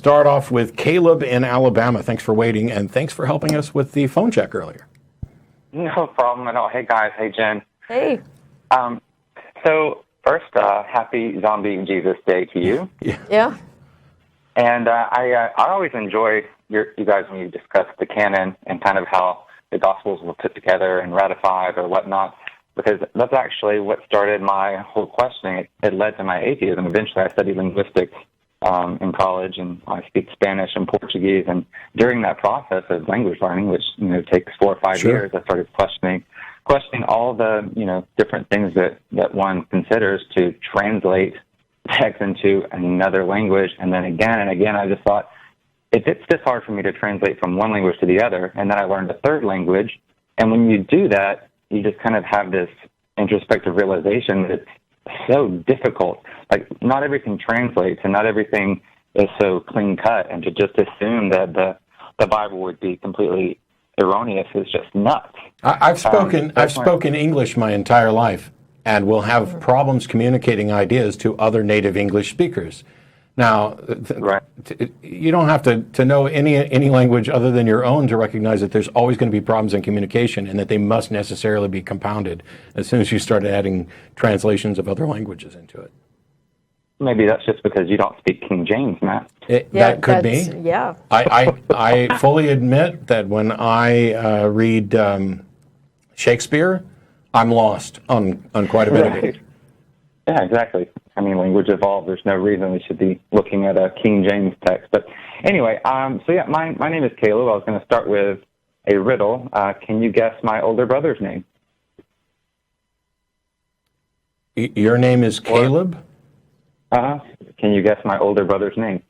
start off with Caleb in Alabama. Thanks for waiting, and thanks for helping us with the phone check earlier. No problem at all. Hey, guys. Hey, Jen. Hey. So, first, happy Zombie Jesus Day to you. Yeah. And I always enjoy you guys when you discuss the canon and kind of how the Gospels were put together and ratified or whatnot, because that's actually what started my whole questioning. It led to my atheism. Eventually, I studied linguistics in college, and I speak Spanish and Portuguese. And during that process of language learning, which takes 4 or 5 years, I started questioning all the different things that one considers to translate text into another language. And then again and again, I just thought, if it's this hard for me to translate from one language to the other, and then I learned a third language, and when you do that, you just kind of have this introspective realization that it's so difficult. Like, not everything translates, and not everything is so clean cut, and to just assume that the Bible would be completely erroneous is just nuts. I've spoken English my entire life, and will have problems communicating ideas to other native English speakers. Now, you don't have to know any language other than your own to recognize that there's always going to be problems in communication, and that they must necessarily be compounded as soon as you start adding translations of other languages into it. Maybe that's just because you don't speak King James, Matt. That could be. Yeah. I fully admit that when I read Shakespeare, I'm lost on quite a bit of it. Yeah, exactly. I mean, language evolved. There's no reason we should be looking at a King James text. But anyway, my name is Caleb. I was going to start with a riddle. Can you guess my older brother's name? Your name is Caleb? Can you guess my older brother's name?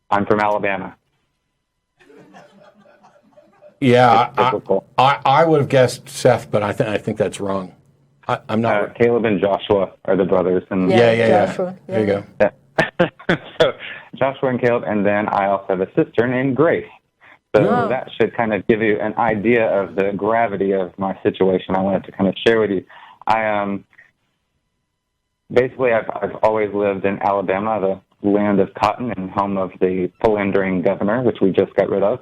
I'm from Alabama. Yeah, I would have guessed Seth, but I think that's wrong. I'm not. Caleb and Joshua are the brothers. And Joshua. Yeah. There you go. Yeah. So Joshua and Caleb, and then I also have a sister named Grace. So that should kind of give you an idea of the gravity of my situation. I wanted to kind of share with you. Basically, I've always lived in Alabama, the land of cotton and home of the philandering governor, which we just got rid of.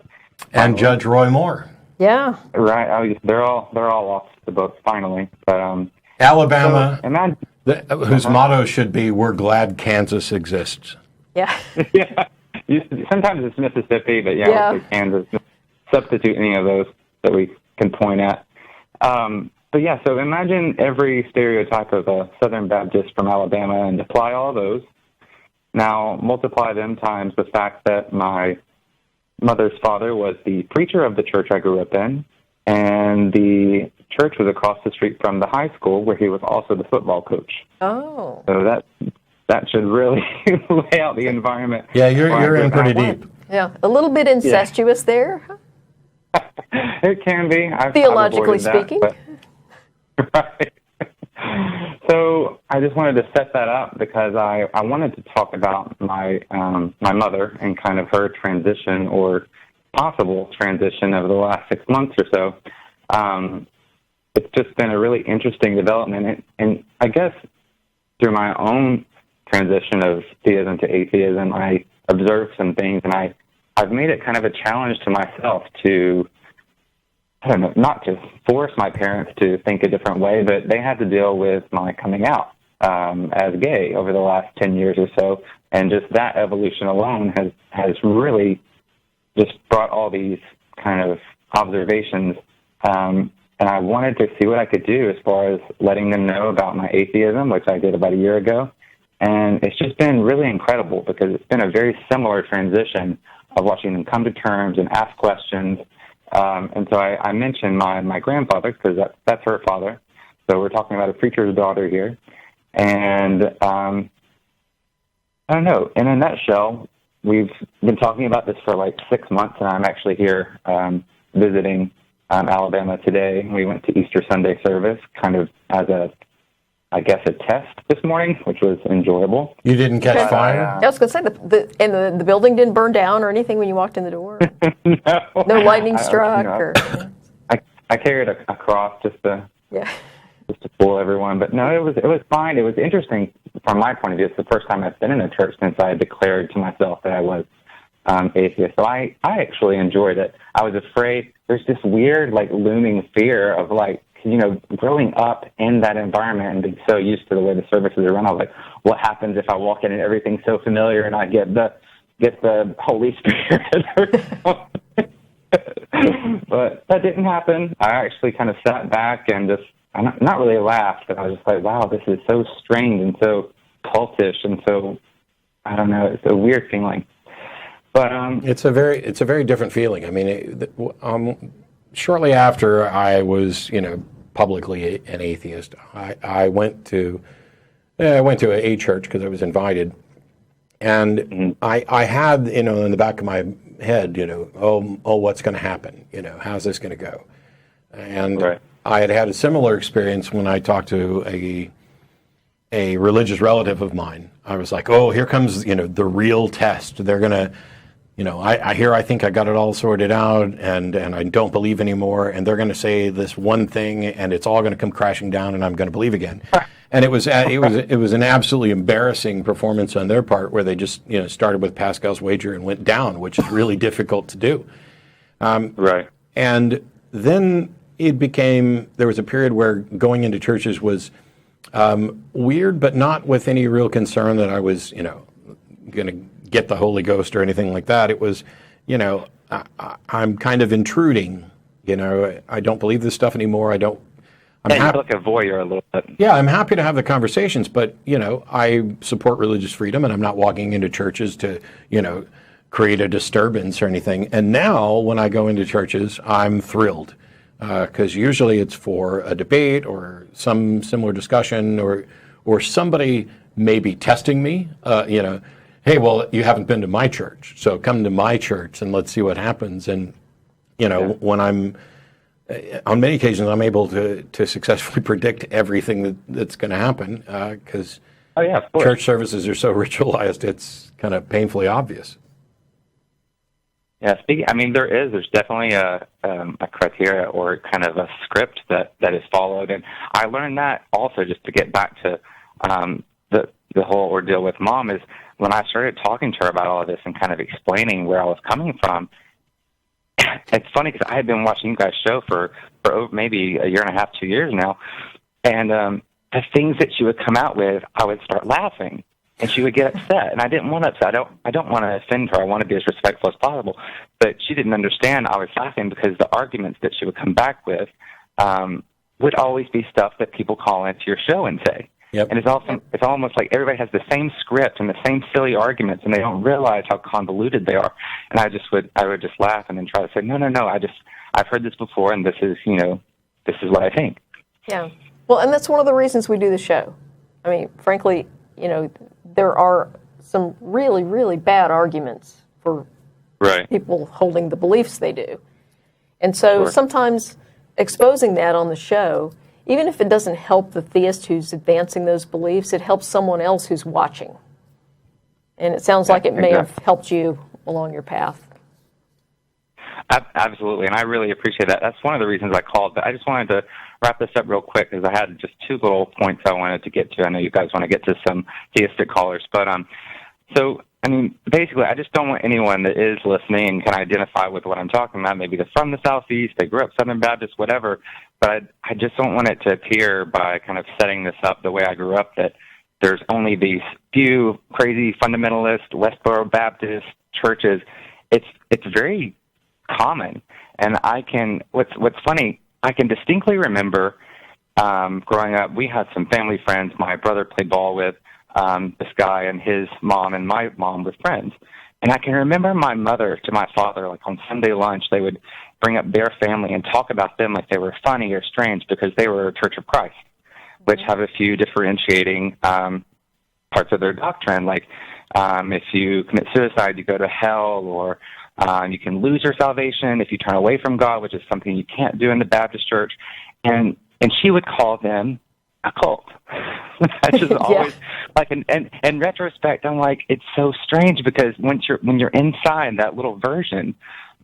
And Judge Roy Moore. Yeah. Right. They're all off the book finally. But Alabama, whose motto should be "We're glad Kansas exists." Yeah. Yeah. Sometimes it's Mississippi, but Kansas. Substitute any of those that we can point at. But yeah, so imagine every stereotype of a Southern Baptist from Alabama and apply all those. Now multiply them times the fact that my mother's father was the preacher of the church I grew up in, and the church was across the street from the high school where he was also the football coach. Oh. So that should really lay out the environment. Yeah, you're in pretty deep. Yeah, a little bit incestuous there. It can be. Theologically speaking. Right. So I just wanted to set that up because I wanted to talk about my mother and kind of her transition or possible transition over the last 6 months or so. It's just been a really interesting development, and I guess through my own transition of theism to atheism, I observed some things, and I've made it kind of a challenge to myself to, I don't know, not to force my parents to think a different way, but they had to deal with my coming out as gay over the last 10 years or so, and just that evolution alone has really just brought all these kind of observations, and I wanted to see what I could do as far as letting them know about my atheism, which I did about a year ago, and it's just been really incredible because it's been a very similar transition of watching them come to terms and ask questions. And so I mentioned my grandfather because that's her father. So we're talking about a preacher's daughter here. And I don't know, in a nutshell, we've been talking about this for like 6 months, and I'm actually here visiting Alabama today. We went to Easter Sunday service kind of as a test this morning, which was enjoyable. You didn't catch fire? I was going to say, the building didn't burn down or anything when you walked in the door? No. No lightning struck? I carried a cross just to just to fool everyone. But no, it was fine. It was interesting from my point of view. It's the first time I've been in a church since I had declared to myself that I was atheist. So I actually enjoyed it. I was afraid. There's this weird, like, looming fear of, like, growing up in that environment and being so used to the way the services are run. I was like, what happens if I walk in and everything's so familiar and I get the Holy Spirit? But that didn't happen. I actually kind of sat back and just, not really laughed, but I was just like, wow, this is so strange and so cultish and so, I don't know, it's a weird feeling. But it's a very different feeling. I mean, shortly after I was, publicly an atheist, I went to a church because I was invited, and I had, in the back of my head, what's going to happen? How's this going to go? And right. I had a similar experience when I talked to a religious relative of mine. I was like, oh, here comes, the real test. They're going to, I think I got it all sorted out, and I don't believe anymore, and they're going to say this one thing, and it's all going to come crashing down, and I'm going to believe again. And it was an absolutely embarrassing performance on their part, where they just started with Pascal's wager and went down, which is really difficult to do. Right. And then there was a period where going into churches was weird, but not with any real concern that I was going to get the Holy Ghost or anything like that. It was, I'm kind of intruding. I don't believe this stuff anymore. I'm happy, like a voyeur a little bit. Yeah, I'm happy to have the conversations, but I support religious freedom, and I'm not walking into churches to create a disturbance or anything. And now, when I go into churches, I'm thrilled because usually it's for a debate or some similar discussion, or somebody maybe testing me. Hey, well, you haven't been to my church, so come to my church and let's see what happens. And when I'm on many occasions, I'm able to successfully predict everything that's going to happen because church services are so ritualized, it's kind of painfully obvious. Yeah, there's definitely a criteria or kind of a script that is followed, and I learned that also, just to get back to the whole ordeal with Mom, is when I started talking to her about all of this and kind of explaining where I was coming from. It's funny because I had been watching you guys' show for maybe a year and a half, 2 years now, and the things that she would come out with, I would start laughing, and she would get upset, and I didn't want to upset. I don't want to offend her. I want to be as respectful as possible, but she didn't understand I was laughing because the arguments that she would come back with would always be stuff that people call into your show and say. Yep. And it's almost like everybody has the same script and the same silly arguments, and they don't realize how convoluted they are. And I would just laugh and then try to say, no, I've heard this before, and this is what I think. Yeah. Well, and that's one of the reasons we do the show. I mean, frankly, there are some really, really bad arguments for people holding the beliefs they do. And so sometimes exposing that on the show, even if it doesn't help the theist who's advancing those beliefs, it helps someone else who's watching. And it sounds like it may have helped you along your path. Absolutely, and I really appreciate that. That's one of the reasons I called. But I just wanted to wrap this up real quick because I had just two little points I wanted to get to. I know you guys want to get to some theistic callers. But basically, I just don't want anyone that is listening and can identify with what I'm talking about. Maybe they're from the Southeast, they grew up Southern Baptist, whatever. But I just don't want it to appear by kind of setting this up the way I grew up that there's only these few crazy fundamentalist Westboro Baptist churches. It's very common, and what's funny, I can distinctly remember growing up. We had some family friends. My brother played ball with this guy, and his mom and my mom were friends. And I can remember my mother to my father, like on Sunday lunch, they would bring up their family and talk about them like they were funny or strange because they were a Church of Christ, which have a few differentiating parts of their doctrine. Like if you commit suicide, you go to hell, or you can lose your salvation if you turn away from God, which is something you can't do in the Baptist church. And she would call them a cult. That's just always like, in retrospect, I'm like, it's so strange because when you're inside that little version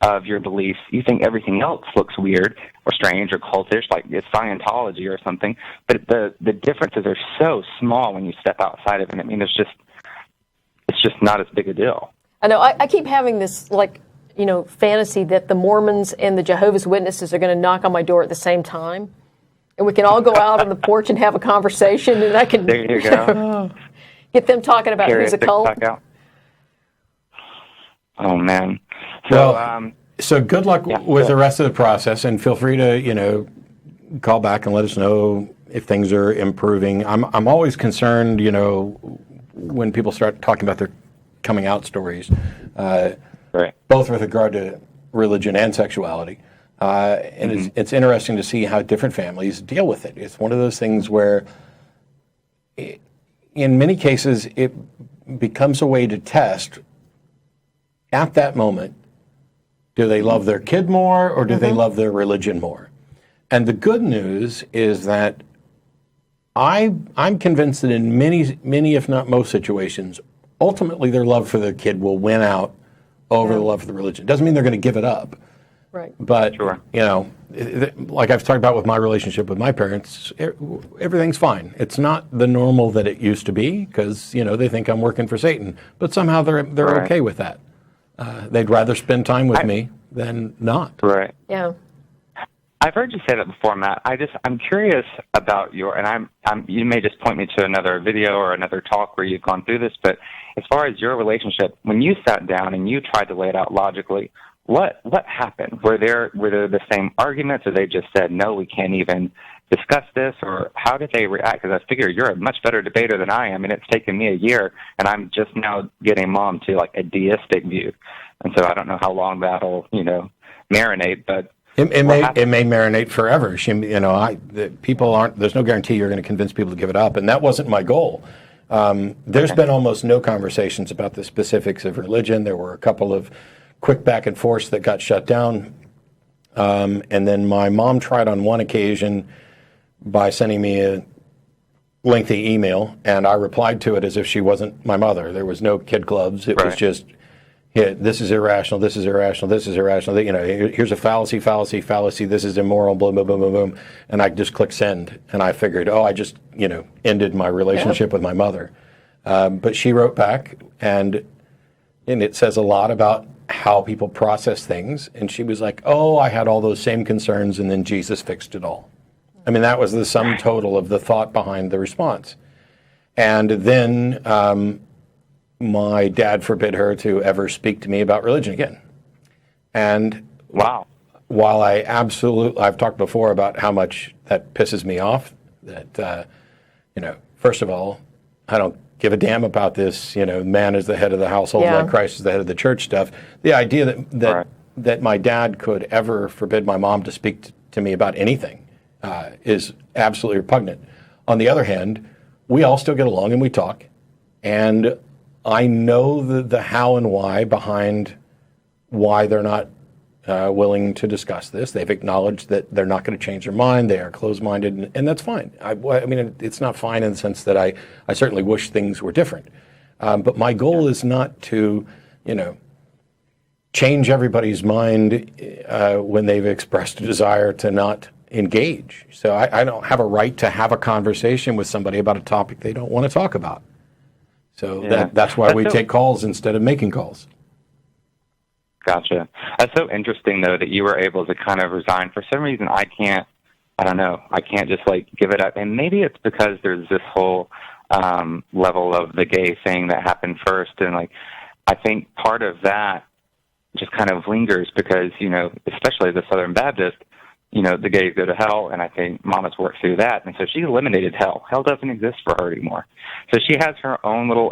of your beliefs, you think everything else looks weird or strange or cultish, like it's Scientology or something. But the differences are so small when you step outside of it. I mean, it's just not as big a deal. I know. I keep having this, fantasy that the Mormons and the Jehovah's Witnesses are going to knock on my door at the same time. And we can all go out on the porch and have a conversation, and I can there you go. get them talking about who's a cult. Oh, man. So good luck with the rest of the process, and feel free to, call back and let us know if things are improving. I'm always concerned, when people start talking about their coming out stories, both with regard to religion and sexuality. And it's interesting to see how different families deal with it. It's one of those things where, in many cases, it becomes a way to test, at that moment, do they love their kid more or do they love their religion more? And the good news is that I'm convinced that in many, if not most situations, ultimately their love for their kid will win out over the love for the religion. Doesn't mean they're going to give it up. Right. But, like I've talked about with my relationship with my parents, everything's fine. It's not the normal that it used to be because, they think I'm working for Satan. But somehow they're okay with that. They'd rather spend time with me than not. Right. Yeah. I've heard you say that before, Matt. I'm curious about you may just point me to another video or another talk where you've gone through this, but as far as your relationship, when you sat down and you tried to lay it out logically, what happened? Were there the same arguments, or they just said, no, we can't even discuss this, or how did they react? Because I figure you're a much better debater than I am, and it's taken me a year, and I'm just now getting Mom to like a deistic view, and so I don't know how long that'll marinate, but it may marinate forever. People aren't. There's no guarantee you're going to convince people to give it up, and that wasn't my goal. There's been almost no conversations about the specifics of religion. There were a couple of quick back and forth that got shut down. And then my mom tried on one occasion by sending me a lengthy email, and I replied to it as if she wasn't my mother. There was no kid clubs. It was just, this is irrational, this is irrational, this is irrational. Here's a fallacy, this is immoral, boom, boom, boom, boom, boom. And I just clicked send, and I figured, I just, ended my relationship with my mother. But she wrote back, and it says a lot about how people process things. And she was like, I had all those same concerns, and then Jesus fixed it all. I mean, that was the sum total of the thought behind the response. And then my dad forbid her to ever speak to me about religion again. And wow. While I've talked before about how much that pisses me off, that, first of all, I don't give a damn about this, man is the head of the household, like Christ is the head of the church stuff. The idea that my dad could ever forbid my mom to speak to me about anything is absolutely repugnant. On the other hand, we all still get along and we talk, and I know the how and why behind why they're not willing to discuss this. They've acknowledged that they're not going to change their mind. They are closed-minded, and that's fine. I mean, it's not fine in the sense that I certainly wish things were different. But my goal is not to, change everybody's mind when they've expressed a desire to not engage. So I don't have a right to have a conversation with somebody about a topic they don't want to talk about. So that's why we take calls instead of making calls. Gotcha. That's so interesting, though, that you were able to kind of resign. For some reason, I can't just, give it up. And maybe it's because there's this whole level of the gay thing that happened first. And, I think part of that just kind of lingers because, especially the Southern Baptist, the gays go to hell, and I think Mama's worked through that. And so she eliminated hell. Hell doesn't exist for her anymore. So she has her own little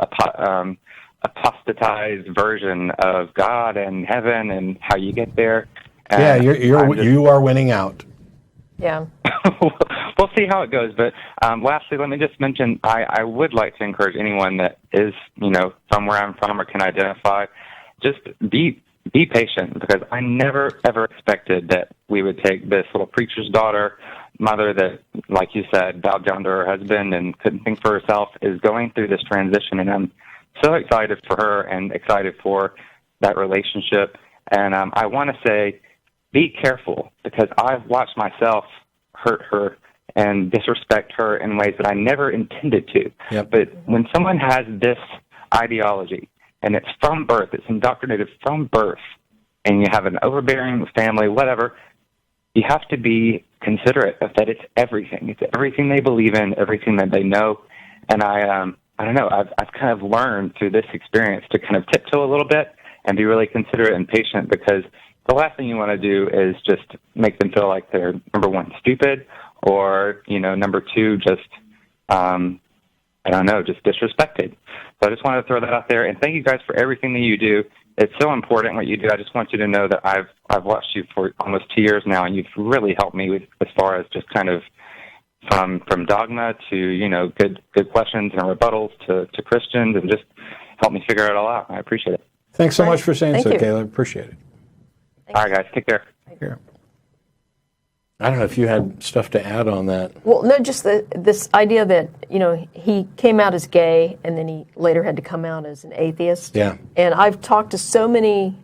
apostatized version of God and heaven and how you get there. And you are winning out. Yeah. We'll see how it goes. But lastly, let me just mention, I would like to encourage anyone that is, from where I'm from or can identify, just be patient, because I never, ever expected that we would take this little preacher's daughter, mother that, like you said, bowed down to her husband and couldn't think for herself, is going through this transition, and I'm so excited for her and excited for that relationship. And I want to say, be careful, because I've watched myself hurt her and disrespect her in ways that I never intended to. Yep. But when someone has this ideology, and it's from birth, it's indoctrinated from birth, and you have an overbearing family, whatever, you have to be considerate of that. It's everything. It's everything they believe in, everything that they know. And I don't know, I've kind of learned through this experience to kind of tiptoe a little bit and be really considerate and patient, because the last thing you want to do is just make them feel like they're, number one, stupid, or, number two, just, just disrespected. So I just wanted to throw that out there, and thank you guys for everything that you do. It's so important what you do. I just want you to know that I've watched you for almost 2 years now, and you've really helped me with, as far as just kind of from dogma to, good questions and rebuttals to Christians, and just help me figure it all out. I appreciate it. Thanks so much for saying Thank so, you. Caleb. Appreciate it. All right, guys. Take care. Here. I don't know if you had stuff to add on that. Well, no, just this idea that, he came out as gay and then he later had to come out as an atheist. Yeah. And I've talked to so many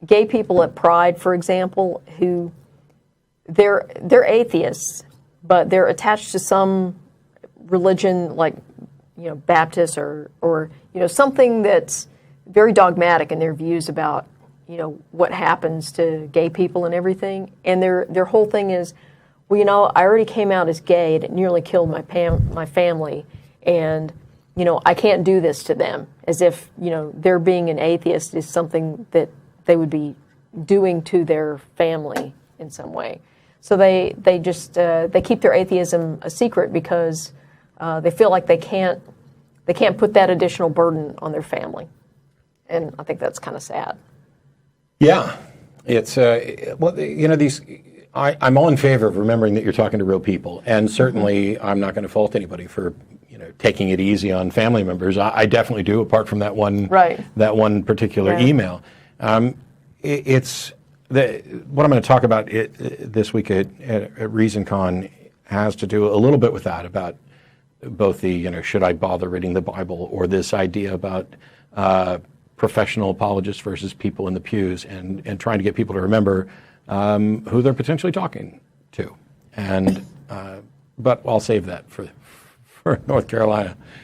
gay people at Pride, for example, who they're atheists, but they're attached to some religion like, Baptist or something that's very dogmatic in their views about, what happens to gay people and everything. And their whole thing is, well, I already came out as gay and it nearly killed my family. And, I can't do this to them, as if, their being an atheist is something that they would be doing to their family in some way. So they just they keep their atheism a secret because they feel like they can't put that additional burden on their family. And I think that's kind of sad. Yeah, it's these. I'm all in favor of remembering that you're talking to real people, and certainly I'm not going to fault anybody for taking it easy on family members. I definitely do, apart from that one that one particular email. It's what I'm going to talk about this week at ReasonCon has to do a little bit with that, about both the should I bother reading the Bible, or this idea about professional apologists versus people in the pews, and trying to get people to remember who they're potentially talking to. And but I'll save that for North Carolina.